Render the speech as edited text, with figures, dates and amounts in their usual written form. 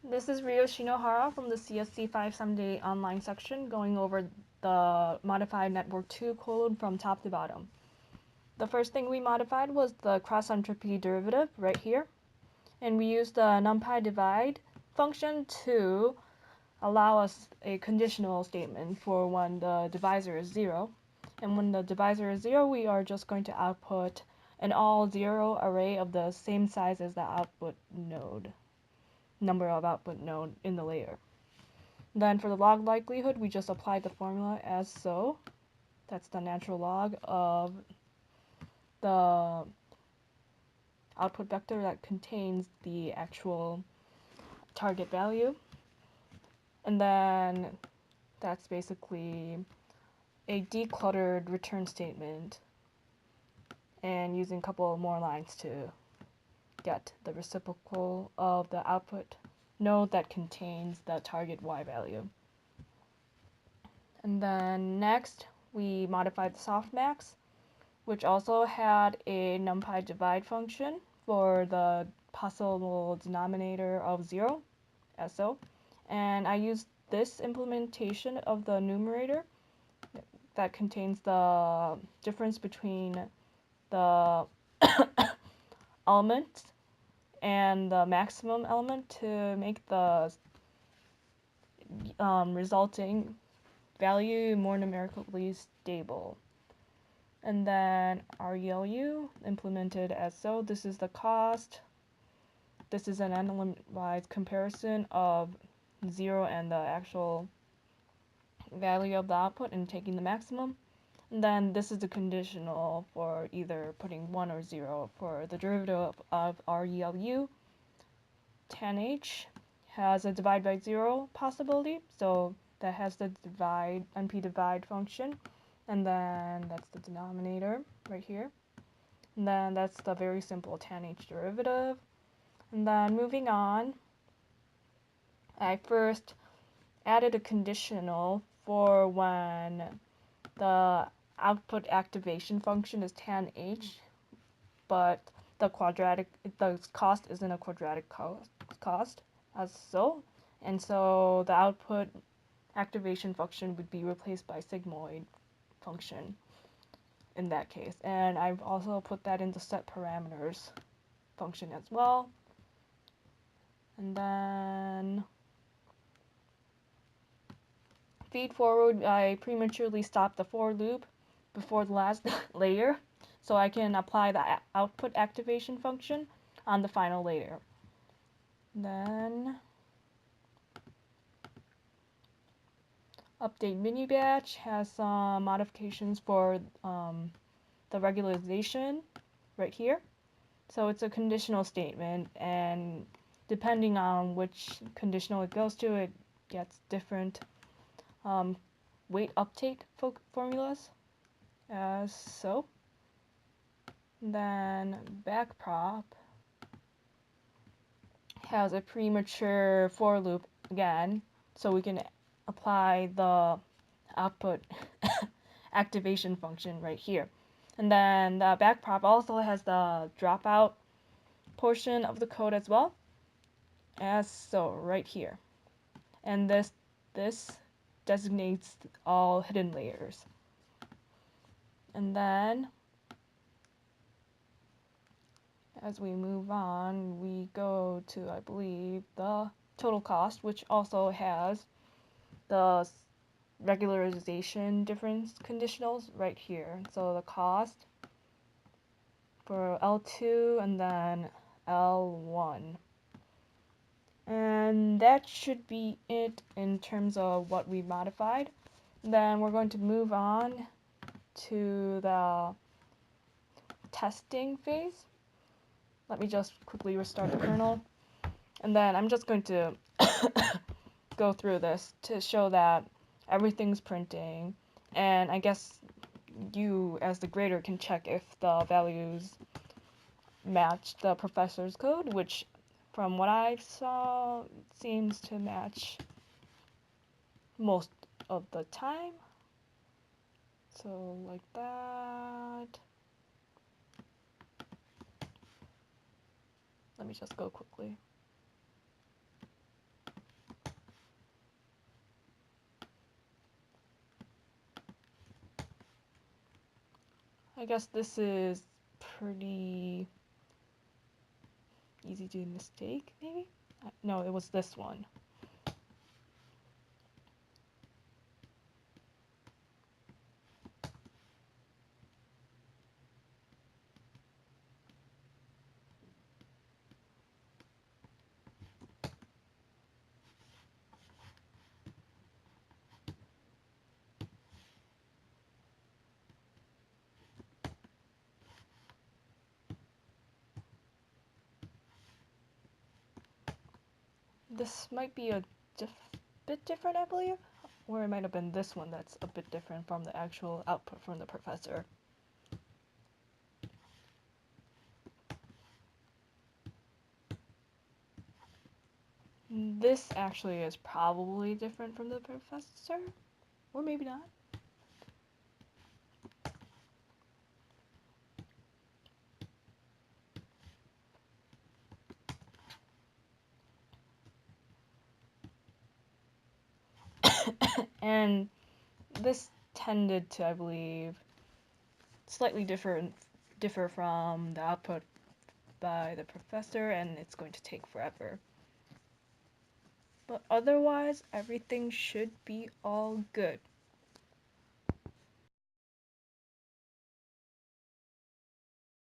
This is Ryo Shinohara from the CSC 578 online section going over the modified network 2 code from top to bottom. The first thing we modified was the cross-entropy derivative right here, and we used the numpy divide function to allow us a conditional statement for when the divisor is 0. And when the divisor is 0, we are just going to output an all 0 array of the same size as the output node. Number of output node in the layer. Then for the log likelihood, we just apply the formula as so. That's the natural log of the output vector that contains the actual target value. And then that's basically a decluttered return statement, and using a couple more lines to get the reciprocal of the output node that contains the target y value. And then next, we modified the softmax, which also had a numpy divide function for the possible denominator of 0, as so. And I used this implementation of the numerator that contains the difference between the element and the maximum element to make the resulting value more numerically stable. And then RELU implemented as so. This is the cost. This is an element-wise comparison of 0 and the actual value of the output and taking the maximum. And then this is the conditional for either putting 1 or 0 for the derivative of RELU. Tan has a divide by 0 possibility, so that has the divide NP divide function, and then that's the denominator right here. And then that's the very simple tan derivative. And then moving on, I first added a conditional for when the output activation function is tan but the cost isn't a quadratic cost as so, and so the output activation function would be replaced by sigmoid function in that case. And I've also put that in the set parameters function as well. And then feed forward, I prematurely stopped the for loop before the last layer, so I can apply the output activation function on the final layer. Then update mini batch has some modifications for the regularization right here. So it's a conditional statement, and depending on which conditional it goes to, it gets different weight uptake formulas as so. Then backprop has a premature for loop again, so we can apply the output activation function right here. And then the backprop also has the dropout portion of the code as well, as so right here. And this designates all hidden layers. And then as we move on, we go to, I believe, the total cost, which also has the regularization difference conditionals right here. So the cost for L2 and then L1. And that should be it in terms of what we modified. Then we're going to move on to the testing phase. Let me just quickly restart the kernel. And then I'm just going to go through this to show that everything's printing. And I guess you, as the grader, can check if the values match the professor's code, which from what I saw seems to match most of the time. So like that. Let me just go quickly. I guess this is pretty easy to mistake, maybe? No, it was this one. This might be a bit different, I believe. Or it might have been this one that's a bit different from the actual output from the professor. This actually is probably different from the professor. Or maybe not. And this tended to, I believe, slightly differ from the output by the professor, and it's going to take forever. But otherwise, everything should be all good.